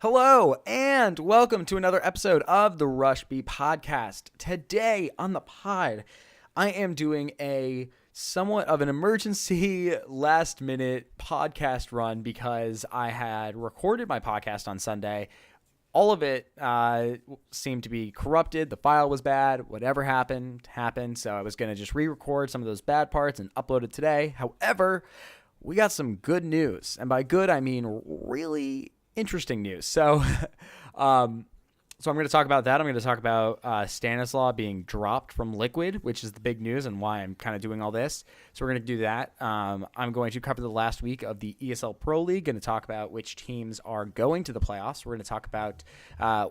Hello, and welcome to another episode of the Rush B podcast. Today on the pod, I am doing a somewhat of an emergency last-minute podcast run because I had recorded my podcast on Sunday. All of it seemed to be corrupted. The file was bad. Whatever happened. So I was going to just re-record some of those bad parts and upload it today. However, we got some good news. And by good, I mean really interesting news. So I'm going to talk about that. I'm going to talk about Stanislaw being dropped from Liquid, which is the big news and why I'm kind of doing all this. So we're going to do that. I'm going to cover the last week of the ESL Pro League, going to talk about which teams are going to the playoffs. We're going to talk about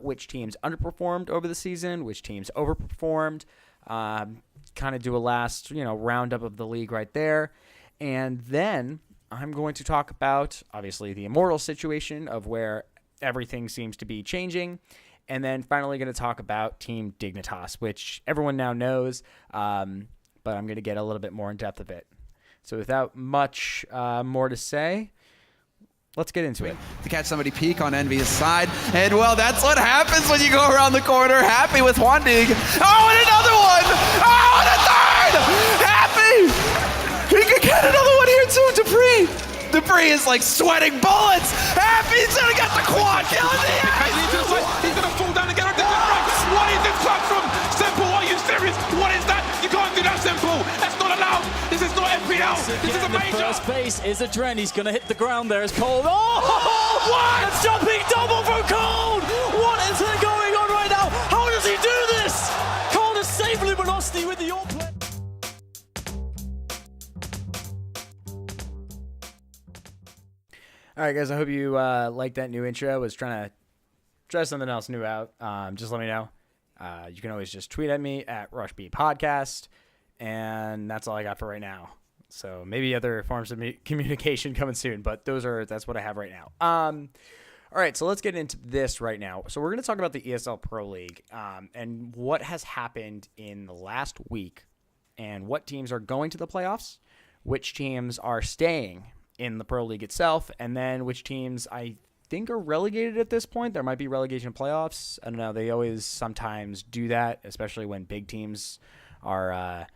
which teams underperformed over the season, which teams overperformed, kind of do a last, roundup of the league right there. And then I'm going to talk about, obviously, the Immortal situation of where everything seems to be changing. And then finally going to talk about Team Dignitas, which everyone now knows, but I'm going to get a little bit more in depth of it. So without much more to say, let's get into it. To catch somebody peek on Envy's side. And, well, that's what happens when you go around the corner. Happy with one dig. Oh, and another one! Oh, and a third! Happy! He could get another one here, too. Dupree is, sweating bullets. Happy's gonna get the quad kill in the end. He's gonna fall down and get on the right. What is this cut from Simple? Are you serious? What is that? You can't do that, Simple. That's not allowed. This is not FPL. This is a major. The first base is a Dren. He's gonna hit the ground there as Cold. Oh! What? A jumping double from Cold! What is going on right now? How does he do this? Cold is saved Luminosity with the all play. All right, guys, I hope you liked that new intro. I was trying to try something else new out. Just let me know. You can always just tweet at me at RushBPodcast, and that's all I got for right now. So maybe other forms of communication coming soon, but that's what I have right now. All right, so let's get into this right now. So we're going to talk about the ESL Pro League and what has happened in the last week and what teams are going to the playoffs, which teams are staying in the Pro League itself, and then which teams I think are relegated at this point. There might be relegation playoffs. I don't know. They always sometimes do that, especially when big teams are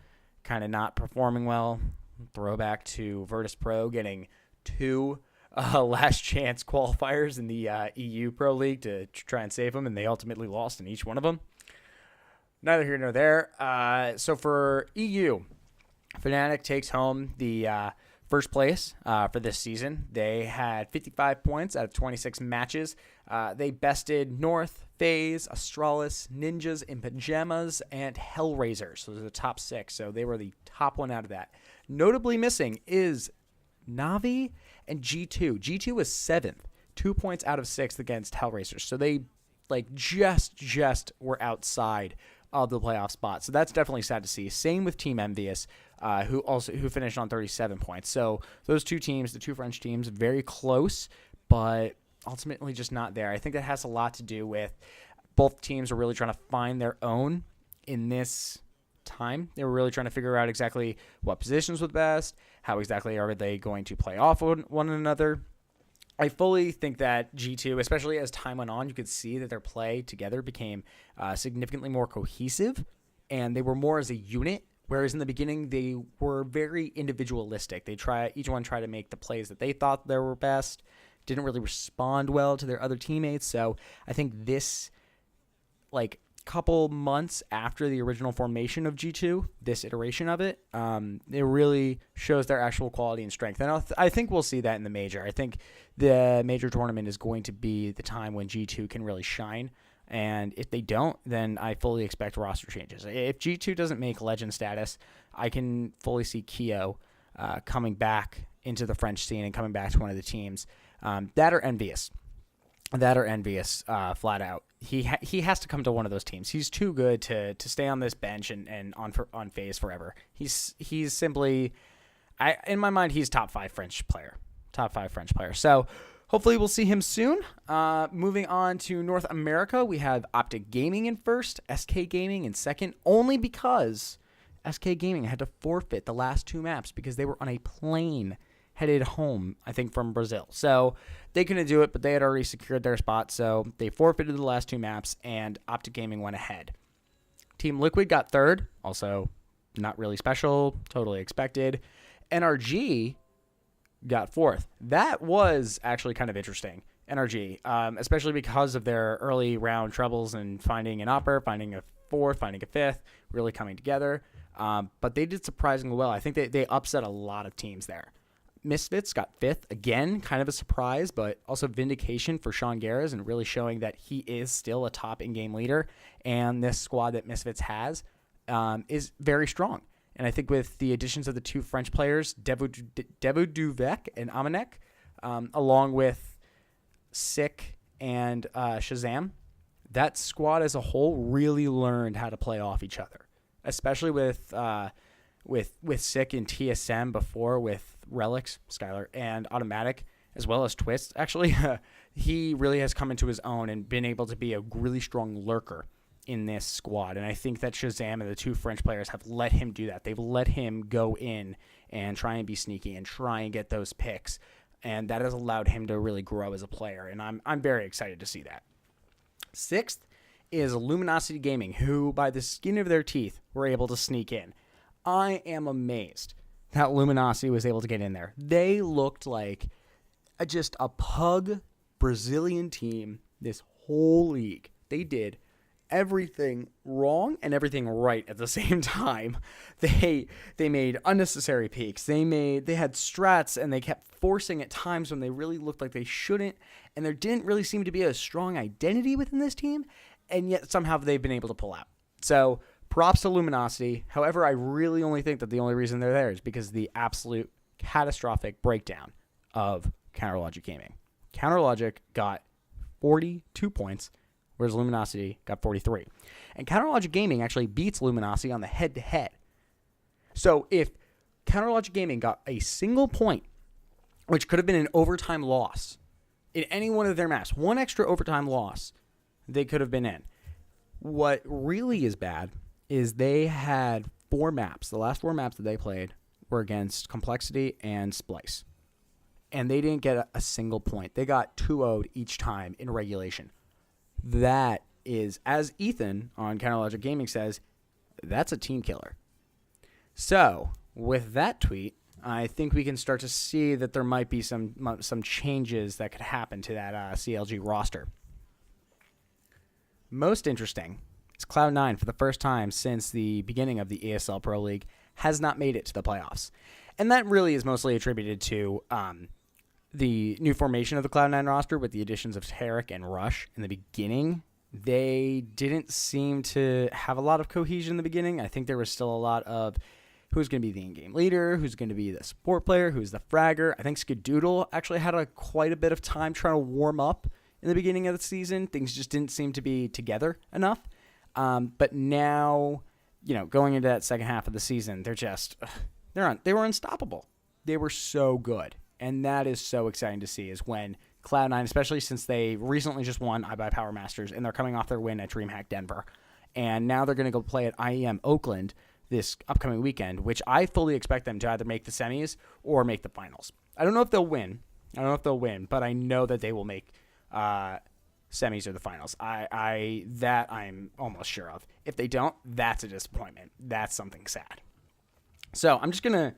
kind of not performing well. Throwback to Virtus Pro getting two last chance qualifiers in the EU Pro League to try and save them, and they ultimately lost in each one of them. Neither here nor there. So for EU, Fnatic takes home the first place for this season. They had 55 points out of 26 matches. They bested North, FaZe, Astralis, Ninjas in Pajamas, and Hellraisers. Those are the top 6, so they were the top one out of that. Notably missing is Navi and G2. G2 was 7th, 2 points out of 6th against Hellraisers. So they just were outside of the playoff spot. So that's definitely sad to see. Same with Team Envious, who finished on 37 points. So those two teams, the two French teams, very close, but ultimately just not there. I think that has a lot to do with both teams are really trying to find their own in this time. They were really trying to figure out exactly what positions were best, how exactly are they going to play off one another. I fully think that G2, especially as time went on, you could see that their play together became significantly more cohesive, and they were more as a unit, whereas in the beginning they were very individualistic. Each one tried to make the plays that they thought they were best, didn't really respond well to their other teammates. So I think this, couple months after the original formation of G2, this iteration of it, it really shows their actual quality and strength. And I think we'll see that in the major. I think the major tournament is going to be the time when G2 can really shine. And if they don't, then I fully expect roster changes. If G2 doesn't make legend status, I can fully see Keo coming back into the French scene and coming back to one of the teams that are envious. Flat out. He has to come to one of those teams. He's too good to stay on this bench and on FaZe forever. He's simply, in my mind, he's top 5 French player. So hopefully we'll see him soon. Moving on to North America, we have Optic Gaming in first, SK Gaming in second, only because SK Gaming had to forfeit the last 2 maps because they were on a plane headed home, I think, from Brazil. So they couldn't do it, but they had already secured their spot. So they forfeited the last 2 maps, and Optic Gaming went ahead. Team Liquid got third, also not really special, totally expected. NRG got fourth. That was actually kind of interesting, NRG, especially because of their early round troubles and finding an upper, finding a fourth, finding a fifth, really coming together. But they did surprisingly well. I think they upset a lot of teams there. Misfits got fifth. Again, kind of a surprise, but also vindication for Sean Garris and really showing that he is still a top in-game leader. And this squad that Misfits has is very strong. And I think with the additions of the 2 French players, Duvec and Amanek, along with Sick and Shazam, that squad as a whole really learned how to play off each other, especially with Sick and TSM before with Relics, Skylar, and Automatic, as well as Twist. Actually, he really has come into his own and been able to be a really strong lurker in this squad. And I think that Shazam and the 2 French players have let him do that. They've let him go in and try and be sneaky and try and get those picks. And that has allowed him to really grow as a player. And I'm very excited to see that. 6th is Luminosity Gaming, who by the skin of their teeth were able to sneak in. I am amazed that Luminosity was able to get in there. They looked like just a pug Brazilian team this whole league. They did everything wrong and everything right at the same time. They made unnecessary peaks. They had strats, and they kept forcing at times when they really looked like they shouldn't, and there didn't really seem to be a strong identity within this team, and yet somehow they've been able to pull out. So props to Luminosity. However, I really only think that the only reason they're there is because of the absolute catastrophic breakdown of Counterlogic Gaming. Counterlogic got 42 points, whereas Luminosity got 43. And Counterlogic Gaming actually beats Luminosity on the head-to-head. So if Counterlogic Gaming got a single point, which could have been an overtime loss in any one of their maps, one extra overtime loss, they could have been in. What really is bad is they had 4 maps. The last 4 maps that they played were against Complexity and Splice. And they didn't get a single point. They got 2-0'd each time in regulation. That is, as Ethan on Counterlogic Gaming says, that's a team killer. So, with that tweet, I think we can start to see that there might be some changes that could happen to that CLG roster. Most interesting is Cloud9, for the first time since the beginning of the ESL Pro League, has not made it to the playoffs. And that really is mostly attributed to the new formation of the Cloud9 roster with the additions of Tarek and Rush in the beginning. They didn't seem to have a lot of cohesion in the beginning. I think there was still a lot of who's going to be the in-game leader, who's going to be the support player, who's the fragger. I think Skadoodle actually had quite a bit of time trying to warm up in the beginning of the season. Things just didn't seem to be together enough. But now, going into that second half of the season, they were unstoppable. They were so good. And that is so exciting to see, is when Cloud9, especially since they recently just won iBuyPower Masters, and they're coming off their win at DreamHack Denver. And now they're going to go play at IEM Oakland this upcoming weekend, which I fully expect them to either make the semis or make the finals. I don't know if they'll win. But I know that they will make semis or the finals. I'm almost sure of. If they don't, that's a disappointment. That's something sad. So I'm just going to...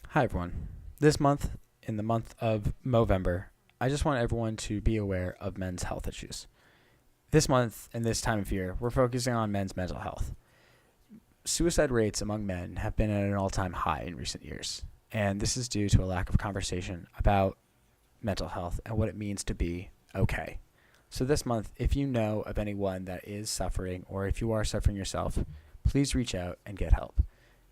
Hi, everyone. This month, in the month of Movember, I just want everyone to be aware of men's health issues. This month and this time of year, we're focusing on men's mental health. Suicide rates among men have been at an all-time high in recent years, and this is due to a lack of conversation about mental health and what it means to be okay. So this month, if you know of anyone that is suffering, or if you are suffering yourself, please reach out and get help.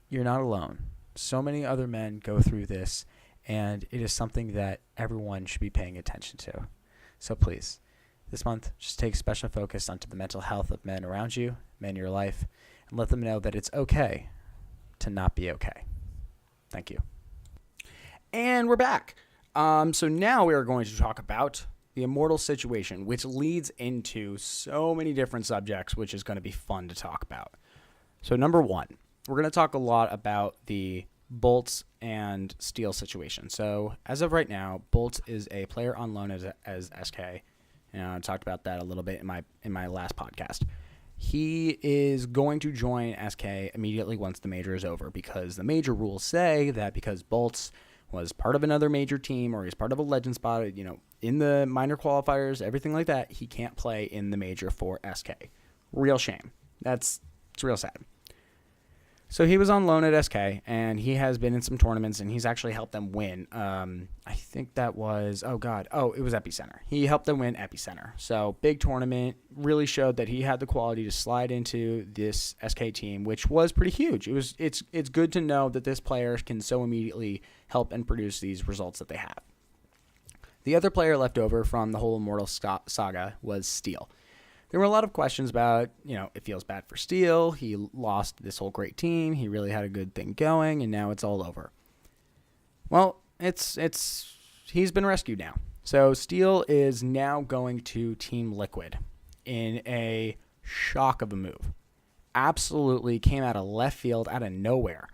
You're not alone. So many other men go through this, and it is something that everyone should be paying attention to. So please, this month, just take special focus onto the mental health of men around you, men in your life, and let them know that it's okay to not be okay. Thank you. And we're back. So now we are going to talk about the Immortal situation, which leads into so many different subjects, which is going to be fun to talk about. So number one, we're going to talk a lot about the Bolts and Steel situation. So as of right now, Bolts is a player on loan as SK. I talked about that a little bit in my last podcast. He is going to join SK immediately once the major is over, because the major rules say that because Bolts was part of another major team, or he's part of a legend spot, in the minor qualifiers, everything like that, he can't play in the major for SK. Real shame. It's real sad. So he was on loan at SK, and he has been in some tournaments, and he's actually helped them win. I think that was, it was Epicenter. He helped them win Epicenter. So big tournament, really showed that he had the quality to slide into this SK team, which was pretty huge. It's good to know that this player can so immediately help and produce these results that they have. The other player left over from the whole Immortal saga was Steel. There were a lot of questions about, it feels bad for Steel. He lost this whole great team. He really had a good thing going, and now it's all over. Well, he's been rescued now. So Steel is now going to Team Liquid in a shock of a move. Absolutely came out of left field, out of nowhere.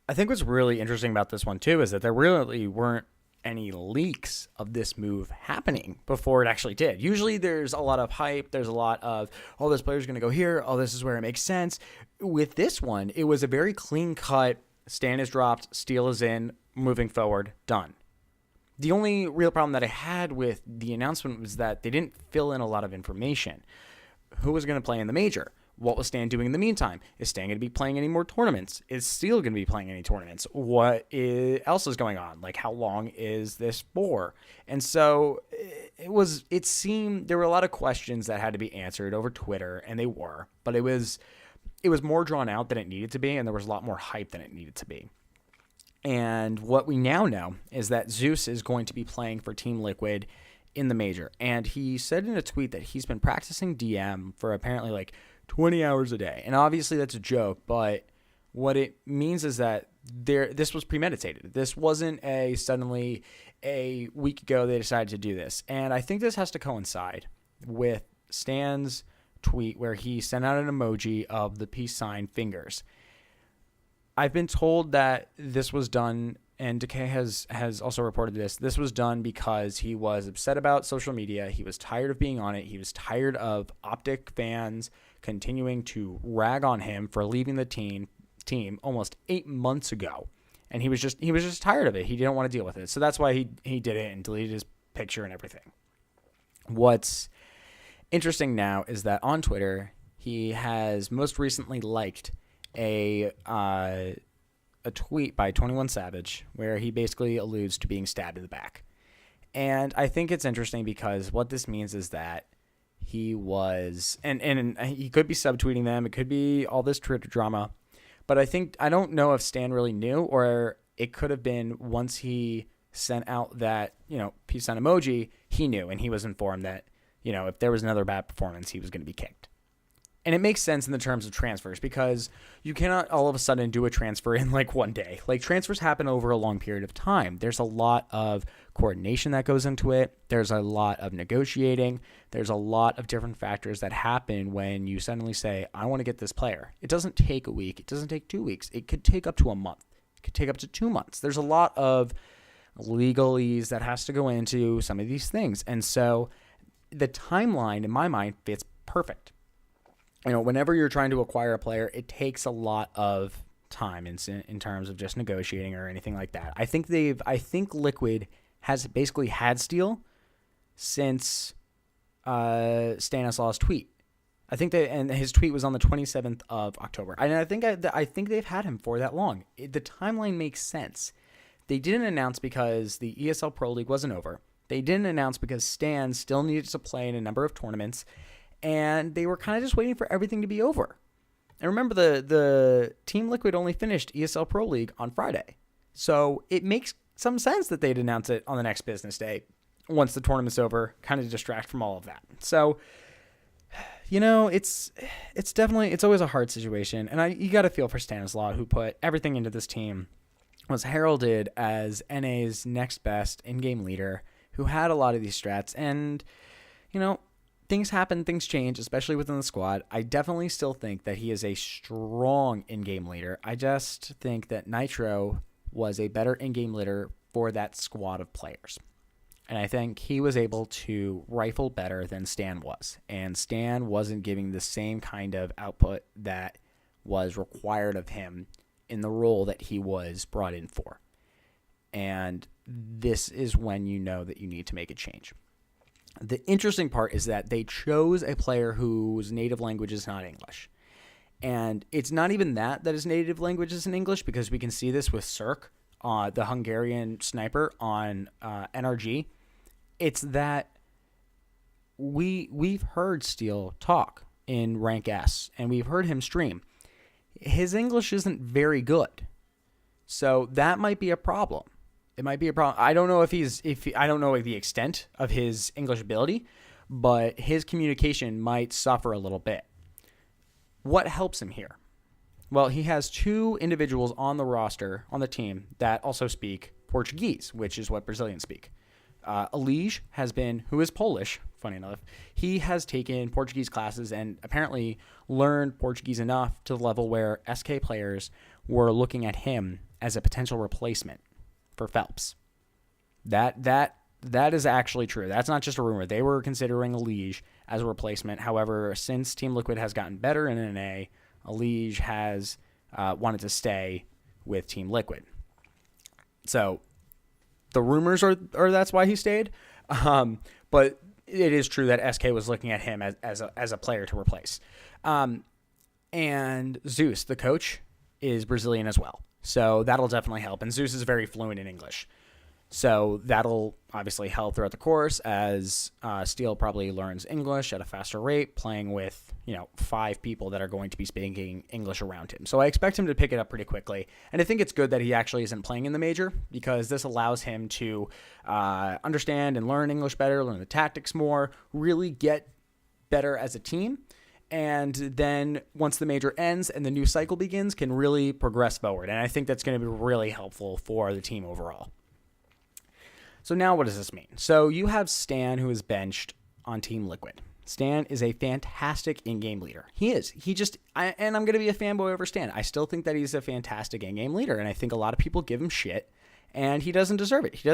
I think what's really interesting about this one, too, is that there really weren't any leaks of this move happening before it actually did. Usually there's a lot of hype. There's a lot of, this player's going to go here. This is where it makes sense. With this one, it was a very clean cut. Stan is dropped. Steel is in. Moving forward. Done. The only real problem that I had with the announcement was that they didn't fill in a lot of information. Who was going to play in the major? What was Stan doing in the meantime? Is Stan going to be playing any more tournaments? Is Steel going to be playing any tournaments? What else is going on? Like, how long is this for? And so it seemed there were a lot of questions that had to be answered over Twitter, and they were, but it was more drawn out than it needed to be, and there was a lot more hype than it needed to be. And what we now know is that Zeus is going to be playing for Team Liquid in the major. And he said in a tweet that he's been practicing DM for apparently 20 hours a day. And obviously that's a joke, but what it means is that this was premeditated. This wasn't suddenly a week ago they decided to do this. And I think this has to coincide with Stan's tweet where he sent out an emoji of the peace sign fingers. I've been told that this was done, and Decay has also reported this was done because he was upset about social media. He was tired of being on it. He was tired of Optic fans continuing to rag on him for leaving the team almost 8 months ago. And he was just tired of it. He didn't want to deal with it. So that's why he did it and deleted his picture and everything. What's interesting now is that on Twitter, he has most recently liked a tweet by 21 Savage where he basically alludes to being stabbed in the back. And I think it's interesting because what this means is that he was, and he could be subtweeting them. It could be all this Twitter drama. But I don't know if Stan really knew, or it could have been once he sent out that, peace sign emoji, he knew and he was informed that, if there was another bad performance, he was going to be kicked. And it makes sense in the terms of transfers because you cannot all of a sudden do a transfer in one day. Transfers happen over a long period of time. There's a lot of coordination that goes into it. There's a lot of negotiating. There's a lot of different factors that happen when you suddenly say, I want to get this player. It doesn't take a week. It doesn't take 2 weeks. It could take up to a month. It could take up to 2 months. There's a lot of legalese that has to go into some of these things. And so the timeline, in my mind, fits perfect. Whenever you're trying to acquire a player, it takes a lot of time in terms of just negotiating or anything like that. I think Liquid has basically had Steel since Stanislaw's tweet. And his tweet was on the 27th of October. And I think they've had him for that long. The timeline makes sense. They didn't announce because the ESL Pro League wasn't over. They didn't announce because Stan still needed to play in a number of tournaments. And they were kind of just waiting for everything to be over. And remember, the Team Liquid only finished ESL Pro League on Friday. So it makes some sense that they'd announce it on the next business day once the tournament's over, kind of distract from all of that. So, it's always a hard situation. And you got to feel for Stanislaw, who put everything into this team, was heralded as NA's next best in-game leader, who had a lot of these strats. And, things happen, things change, especially within the squad. I definitely still think that he is a strong in-game leader. I just think that Nitro was a better in-game leader for that squad of players. And I think he was able to rifle better than Stan was. And Stan wasn't giving the same kind of output that was required of him in the role that he was brought in for. And this is when you know that you need to make a change. The interesting part is that they chose a player whose native language is not English. And it's not even that his native language isn't English, because we can see this with Cirque, the Hungarian sniper on NRG. It's that we've heard Steele talk in Rank S, and we've heard him stream. His English isn't very good, so that might be a problem. It might be a problem. I don't know I don't know the extent of his English ability, but his communication might suffer a little bit. What helps him here? Well, he has 2 individuals on the roster, on the team, that also speak Portuguese, which is what Brazilians speak. Elige who is Polish, funny enough, he has taken Portuguese classes and apparently learned Portuguese enough to the level where SK players were looking at him as a potential replacement for Phelps. That is actually true. That's not just a rumor. They were considering Elige as a replacement. However, since Team Liquid has gotten better in NA, Elige has wanted to stay with Team Liquid. So the rumors are that's why he stayed. But it is true that SK was looking at him as a player to replace. And Zeus, the coach, is Brazilian as well. So that'll definitely help. And Zeus is very fluent in English. So that'll obviously help throughout the course as Steele probably learns English at a faster rate, playing with 5 people that are going to be speaking English around him. So I expect him to pick it up pretty quickly. And I think it's good that he actually isn't playing in the major, because this allows him to understand and learn English better, learn the tactics more, really get better as a team. And then once the major ends and the new cycle begins, can really progress forward. And I think that's going to be really helpful for the team overall. So now what does this mean? So you have Stan, who is benched on Team Liquid. Stan is a fantastic in-game leader. He is. And I'm going to be a fanboy over Stan. I still think that he's a fantastic in-game leader, and I think a lot of people give him shit, and he doesn't deserve it. He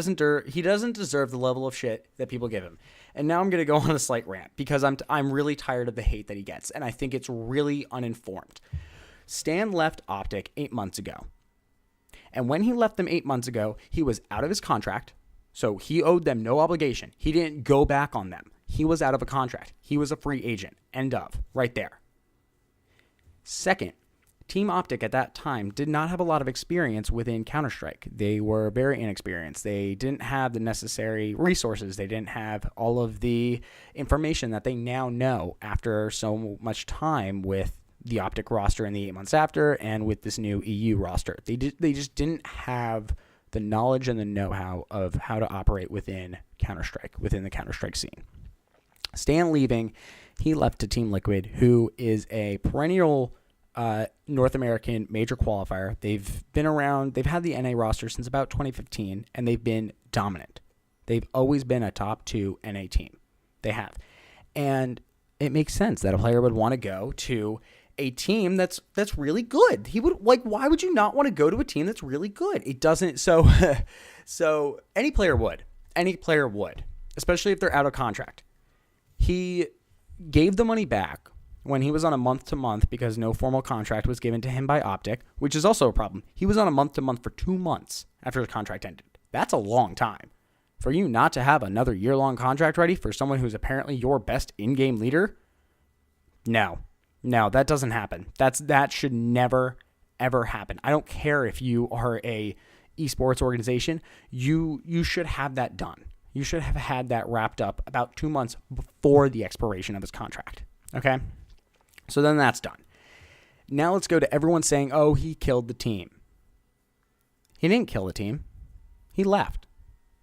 doesn't deserve the level of shit that people give him. And now I'm going to go on a slight rant, because I'm really tired of the hate that he gets, and I think it's really uninformed. Stan left Optic 8 months ago. And when he left them 8 months ago, he was out of his contract. So he owed them no obligation. He didn't go back on them. He was out of a contract. He was a free agent. End of. Right there. Second, Team Optic at that time did not have a lot of experience within Counter-Strike. They were very inexperienced. They didn't have the necessary resources. They didn't have all of the information that they now know after so much time with the Optic roster in the 8 months after and with this new EU roster. They just didn't have the knowledge and the know-how of how to operate within Counter-Strike, within the Counter-Strike scene. Stan leaving, he left to Team Liquid, who is a perennial North American major qualifier. They've been around, they've had the NA roster since about 2015, and they've been dominant. They've always been a top 2 NA team. They have. And it makes sense that a player would want to go to a team that's really good. He would why would you not want to go to a team that's really good? It doesn't. So any player would, especially if they're out of contract. He gave the money back when he was on a month-to-month because no formal contract was given to him by Optic, which is also a problem. He was on a month-to-month for 2 months after his contract ended. That's a long time. For you not to have another year-long contract ready for someone who's apparently your best in-game leader? No, that doesn't happen. That should never, ever happen. I don't care if you are a esports organization. You should have that done. You should have had that wrapped up about 2 months before the expiration of his contract. Okay? So then that's done. Now let's go to everyone saying, oh, he killed the team. He didn't kill the team. He left.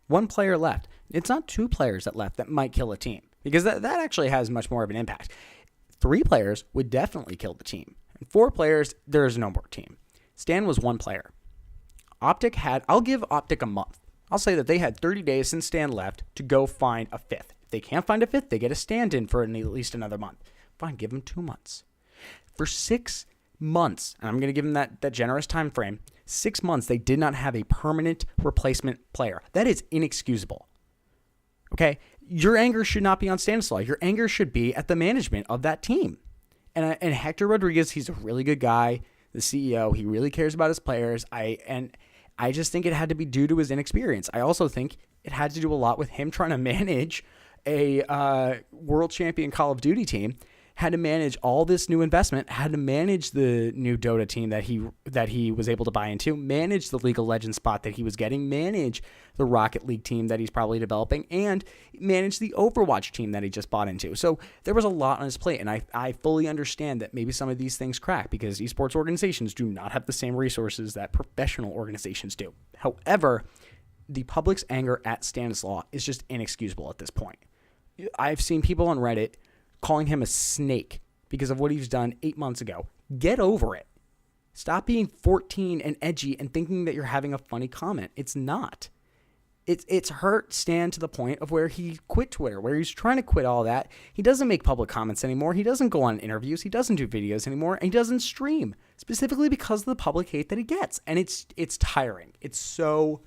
1 player left. It's not 2 players that left that might kill a team, because that actually has much more of an impact. 3 players would definitely kill the team. And 4 players, there is no more team. Stan was 1 player. I'll give Optic a month. I'll say that they had 30 days since Stan left to go find a 5th. If they can't find a 5th, they get a stand-in for at least another month. Fine, give them 2 months. For 6 months, and I'm going to give them that generous time frame, 6 months, they did not have a permanent replacement player. That is inexcusable. Okay? Your anger should not be on Stanislaw. Your anger should be at the management of that team. And Hector Rodriguez, he's a really good guy, the CEO. He really cares about his players. I just think it had to be due to his inexperience. I also think it had to do a lot with him trying to manage a world champion Call of Duty team, had to manage all this new investment, had to manage the new Dota team that he was able to buy into, manage the League of Legends spot that he was getting, manage the Rocket League team that he's probably developing, and manage the Overwatch team that he just bought into. So there was a lot on his plate, and I fully understand that maybe some of these things crack because esports organizations do not have the same resources that professional organizations do. However, the public's anger at Stanislaw is just inexcusable at this point. I've seen people on Reddit calling him a snake because of what he's done 8 months ago. Get over it. Stop being 14 and edgy and thinking that you're having a funny comment. It's not. It's hurt Stan to the point of where he quit Twitter, where he's trying to quit all that. He doesn't make public comments anymore. He doesn't go on interviews. He doesn't do videos anymore. And he doesn't stream, specifically because of the public hate that he gets. And it's tiring. It's so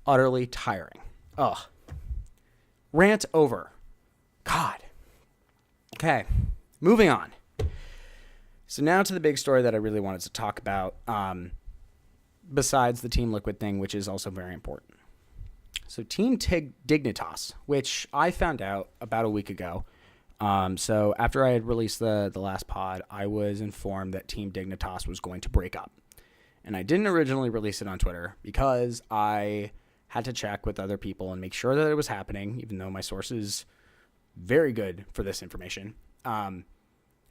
utterly tiring. Ugh. Rant over. God. Okay, moving on. So now to the big story that I really wanted to talk about, besides the Team Liquid thing, which is also very important. So Team Dignitas, which I found out about a week ago. So after I had released the last pod, I was informed that Team Dignitas was going to break up. And I didn't originally release it on Twitter because I had to check with other people and make sure that it was happening, even though my sources very good for this information. And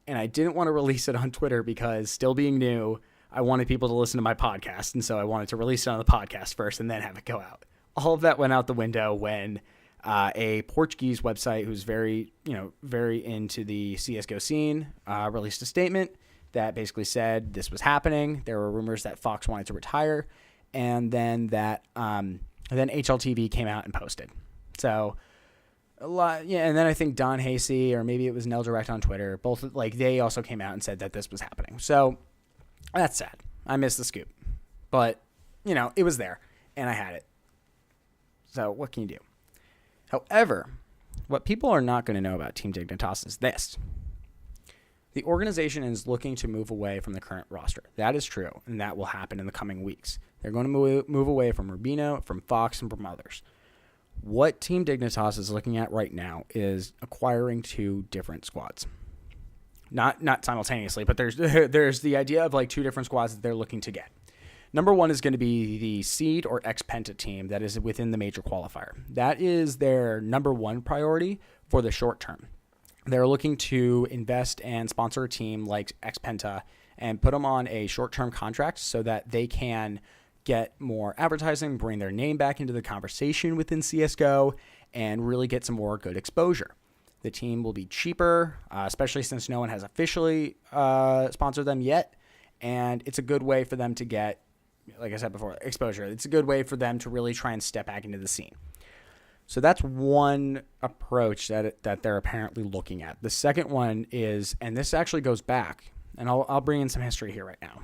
I didn't want to release it on Twitter because, still being new, I wanted people to listen to my podcast. And so I wanted to release it on the podcast first and then have it go out. All of that went out the window when a Portuguese website who's very into the CSGO scene released a statement that basically said this was happening. There were rumors that Fox wanted to retire, and then then HLTV came out and posted. So a lot, yeah. And then I think Don Hasey, or maybe it was Nel Direct on Twitter, both they also came out and said that this was happening. So that's sad. I missed the scoop, but it was there and I had it. So what can you do? However, what people are not going to know about Team Dignitas is this. The organization is looking to move away from the current roster. That is true, and that will happen in the coming weeks. They're going to move away from Rubino, from Fox, and from others. What Team Dignitas is looking at right now is acquiring 2 different squads. Not simultaneously, but there's the idea of 2 different squads that they're looking to get. Number 1 is going to be the Seed or X-Penta team that is within the major qualifier. That is their number 1 priority for the short term. They're looking to invest and sponsor a team like X-Penta and put them on a short-term contract so that they can get more advertising, bring their name back into the conversation within CSGO, and really get some more good exposure. The team will be cheaper, especially since no one has officially sponsored them yet, and it's a good way for them to get, like I said before, exposure. It's a good way for them to really try and step back into the scene. So that's one approach that they're apparently looking at. The second one is, and this actually goes back, and I'll bring in some history here right now.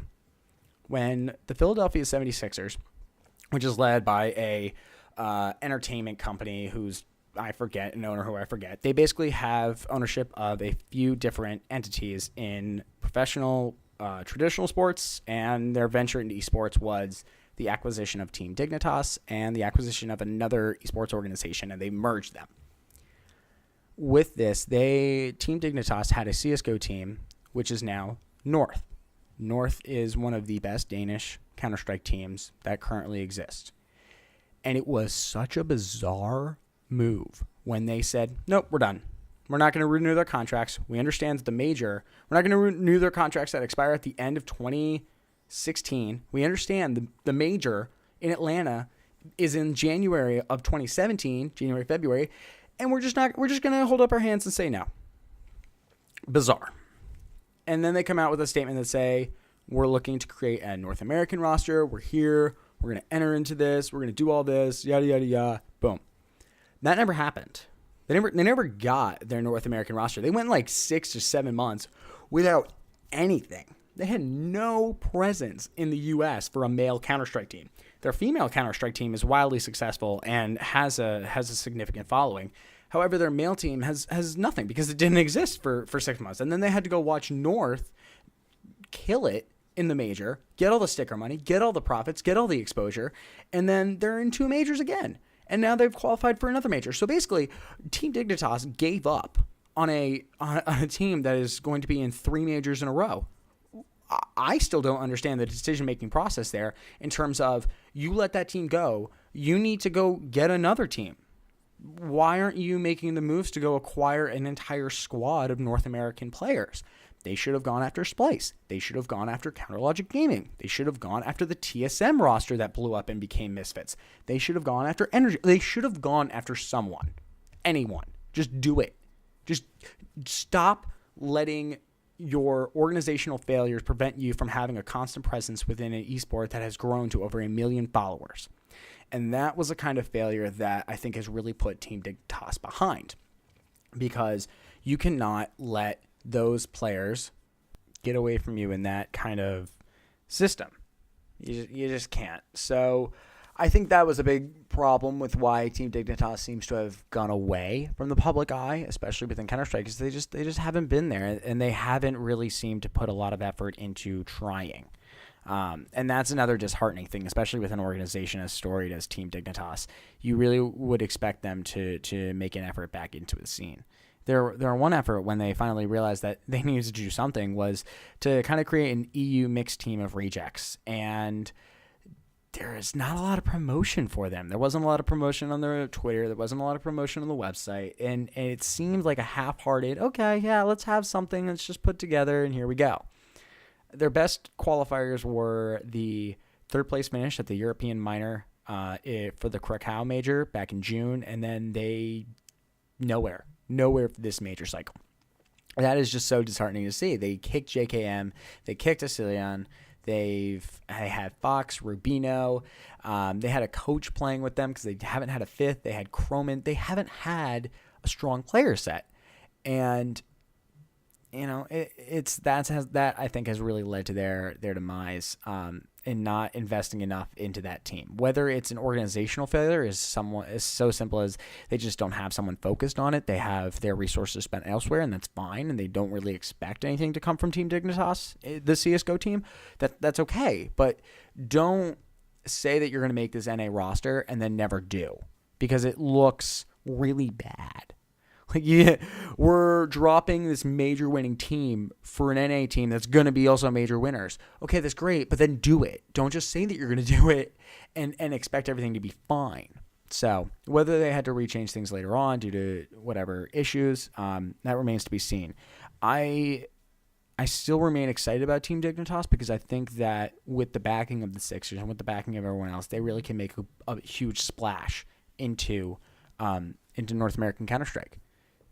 When the Philadelphia 76ers, which is led by a entertainment company an owner who I forget, they basically have ownership of a few different entities in professional traditional sports, and their venture into esports was the acquisition of Team Dignitas and the acquisition of another esports organization, and they merged them. With this, Team Dignitas had a CSGO team, which is now North. North is one of the best Danish Counter-Strike teams that currently exist. And it was such a bizarre move when they said, nope, we're done. We're not going to renew their contracts. We understand the major. We're not going to renew their contracts that expire at the end of 2016. We understand the major in Atlanta is in January of 2017, February, and we're just going to hold up our hands and say no. Bizarre. And then they come out with a statement that say, we're looking to create a North American roster. We're here. We're going to enter into this. We're going to do all this, yada, yada, yada. Boom. That never happened. They never got their North American roster. They went 6 to 7 months without anything. They had no presence in the U.S. for a male Counter-Strike team. Their female Counter-Strike team is wildly successful and has a significant following. However, their male team has nothing because it didn't exist for 6 months. And then they had to go watch North kill it in the major, get all the sticker money, get all the profits, get all the exposure, and then they're in 2 majors again. And now they've qualified for another major. So basically, Team Dignitas gave up on a team that is going to be in 3 majors in a row. I still don't understand the decision-making process there in terms of you let that team go, you need to go get another team. Why aren't you making the moves to go acquire an entire squad of North American players? They should have gone after Splice. They should have gone after Counterlogic Gaming. They should have gone after the TSM roster that blew up and became misfits. They should have gone after Energy. They should have gone after someone. Anyone. Just do it. Just stop letting your organizational failures prevent you from having a constant presence within an esport that has grown to over 1 million followers. And that was a kind of failure that I think has really put Team Dignitas behind, because you cannot let those players get away from you in that kind of system. You just can't. So I think that was a big problem with why Team Dignitas seems to have gone away from the public eye, especially within Counter-Strike, because they just haven't been there, and they haven't really seemed to put a lot of effort into trying. And that's another disheartening thing, especially with an organization as storied as Team Dignitas. You really would expect them to make an effort back into the scene. Their one effort when they finally realized that they needed to do something was to kind of create an EU mixed team of rejects, and there is not a lot of promotion for them. There wasn't a lot of promotion on their Twitter. There wasn't a lot of promotion on the website, and it seemed like a half-hearted, okay, yeah, let's have something that's just put together, and here we go. Their best qualifiers were the 3rd place finish at the European Minor for the Krakow Major back in June, and then they nowhere for this major cycle. That is just so disheartening to see. They kicked JKM, they kicked Asilion, they had Fox, Rubino, they had a coach playing with them because they haven't had a 5th, they had Croman, they haven't had a strong player set. And you know, that I think has really led to their demise, in not investing enough into that team. Whether it's an organizational failure is so simple as they just don't have someone focused on it. They have their resources spent elsewhere, and that's fine. And they don't really expect anything to come from Team Dignitas, the CS:GO team. That's okay, but don't say that you're going to make this NA roster and then never do, because it looks really bad. Like, yeah, we're dropping this major winning team for an NA team that's going to be also major winners. Okay, that's great, but then do it. Don't just say that you're going to do it and expect everything to be fine. So whether they had to rechange things later on due to whatever issues, that remains to be seen. I still remain excited about Team Dignitas because I think that with the backing of the Sixers and with the backing of everyone else, they really can make a huge splash into North American Counter-Strike.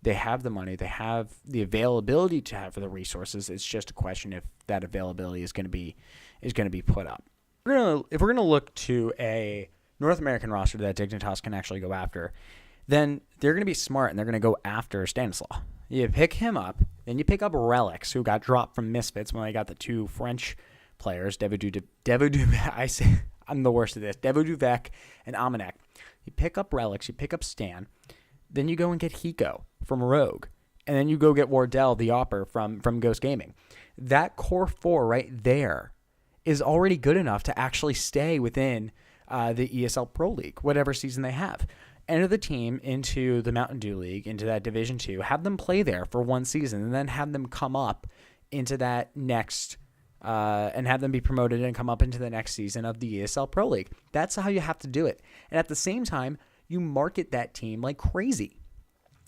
They have the money, they have the availability to have for the resources. It's just a question if that availability is going to be put up. If we're gonna look to a North American roster that Dignitas can actually go after, then they're going to be smart and they're going to go after Stanislaw. You pick him up, then you pick up Relics, who got dropped from Misfits when they got the 2 French players, I'm the worst at this, Devoduvek and Amanek. You pick up Relics, you pick up Stan, then you go and get Hiko from Rogue, and then you go get Wardell, the Opper from Ghost Gaming. That core 4 right there is already good enough to actually stay within the ESL Pro League, whatever season they have. Enter the team into the Mountain Dew League, into that Division 2, have them play there for 1 season, and then have them come up into that next, and have them be promoted and come up into the next season of the ESL Pro League. That's how you have to do it. And at the same time, you market that team like crazy.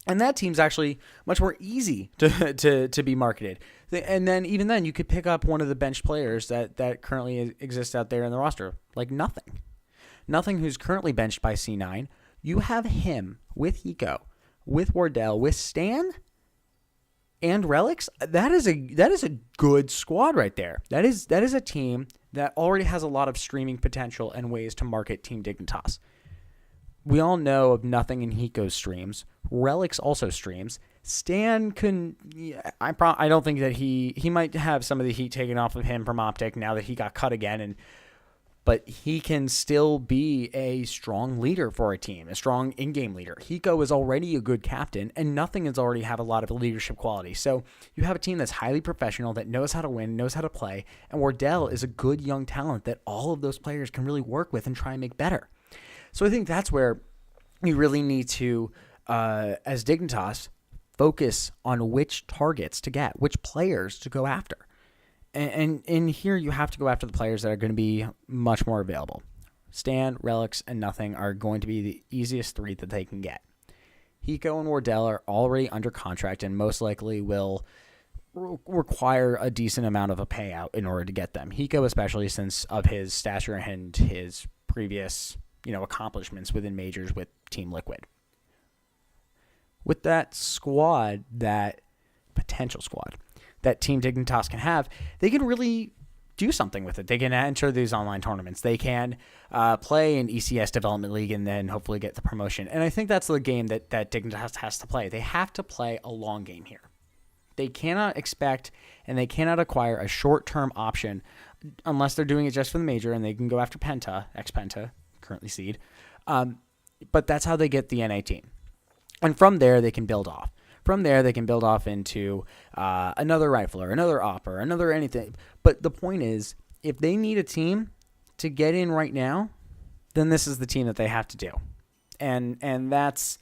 And that team's actually much more easy to be marketed. And then even then, you could pick up one of the bench players that currently exists out there in the roster, like Nothing. Nothing, who's currently benched by C9. You have him with Hiko, with Wardell, with Stan, and Relics. That is a good squad right there. That is a team that already has a lot of streaming potential and ways to market Team Dignitas. We all know of Nothing in Hiko's streams. Relics also streams. Stan can. I don't think that he might have some of the heat taken off of him from Optic now that he got cut again, but he can still be a strong leader for a team, a strong in-game leader. Hiko is already a good captain, and nothing has already have a lot of leadership quality. So you have a team that's highly professional, that knows how to win, knows how to play, and Wardell is a good young talent that all of those players can really work with and try and make better. So I think that's where we really need to, as Dignitas, focus on which targets to get, which players to go after. And in here, you have to go after the players that are going to be much more available. Stan, Relics, and Nothing are going to be the easiest 3 that they can get. Hiko and Wardell are already under contract and most likely will require a decent amount of a payout in order to get them. Hiko, especially since of his stature and his previous, accomplishments within majors with Team Liquid. With that squad, that potential squad that Team Dignitas can have, they can really do something with it. They can enter these online tournaments. They can play in ECS Development League and then hopefully get the promotion. And I think that's the game that Dignitas has to play. They have to play a long game here. They cannot expect and they cannot acquire a short-term option unless they're doing it just for the major, and they can go after Penta, ex-Penta, currently Seed. But that's how they get the NA team. And from there, they can build off. From there, they can build off into another rifler, another opper, another anything. But the point is, if they need a team to get in right now, then this is the team that they have to do. And that's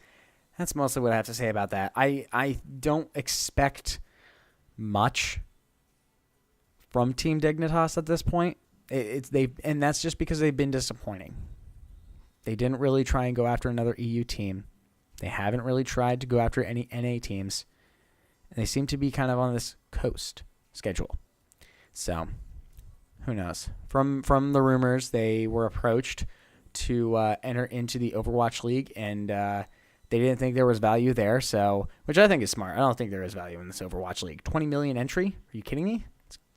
mostly what I have to say about that. I don't expect much from Team Dignitas at this point. And that's just because they've been disappointing. They didn't really try and go after another EU team. They haven't really tried to go after any NA teams. And they seem to be kind of on this coast schedule. So, who knows? From the rumors, they were approached to enter into the Overwatch League, and they didn't think there was value there, so which I think is smart. I don't think there is value in this Overwatch League. 20 million entry? Are you kidding me?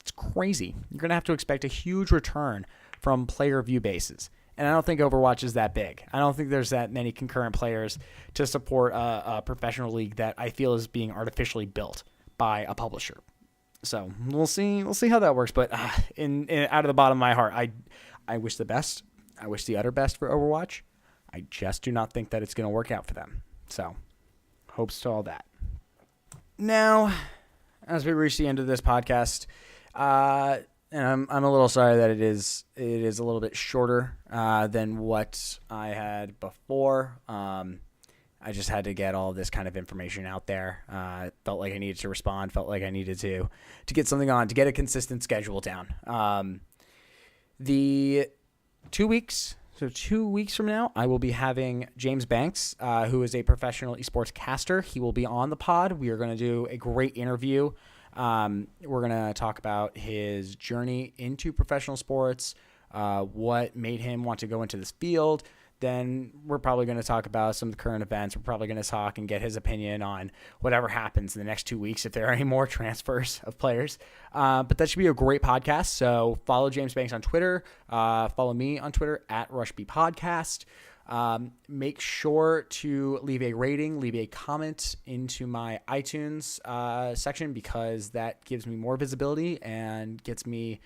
It's crazy. You're going to have to expect a huge return from player view bases. And I don't think Overwatch is that big. I don't think there's that many concurrent players to support a professional league that I feel is being artificially built by a publisher. So we'll see how that works. But out of the bottom of my heart, I wish the best. I wish the utter best for Overwatch. I just do not think that it's going to work out for them. So hopes to all that. Now, as we reach the end of this podcast, and I'm a little sorry that it is a little bit shorter than what I had before. I just had to get all this kind of information out there. Felt like I needed to respond. Felt like I needed to get something on, to get a consistent schedule down. The 2 weeks. So 2 weeks from now, I will be having James Banks, who is a professional esports caster. He will be on the pod. We are going to do a great interview. We're going to talk about his journey into professional sports, what made him want to go into this field. Then we're probably going to talk about some of the current events. We're probably going to talk and get his opinion on whatever happens in the next 2 weeks, if there are any more transfers of players. But that should be a great podcast. So follow James Banks on Twitter. Follow me on Twitter at RushBPodcast. Make sure to leave a rating, leave a comment into my iTunes section, because that gives me more visibility and gets me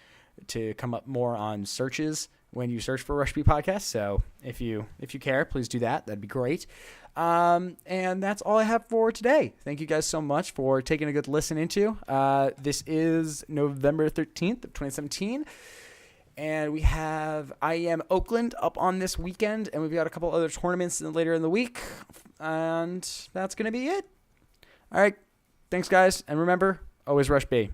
to come up more on searches when you search for Rush B Podcast. So if you care, please do that. That'd be great. And that's all I have for today. Thank you guys so much for taking a good listen into. This is November 13th of 2017. And we have IEM Oakland up on this weekend, and we've got a couple other tournaments later in the week. And that's going to be it. All right. Thanks, guys. And remember, always Rush B.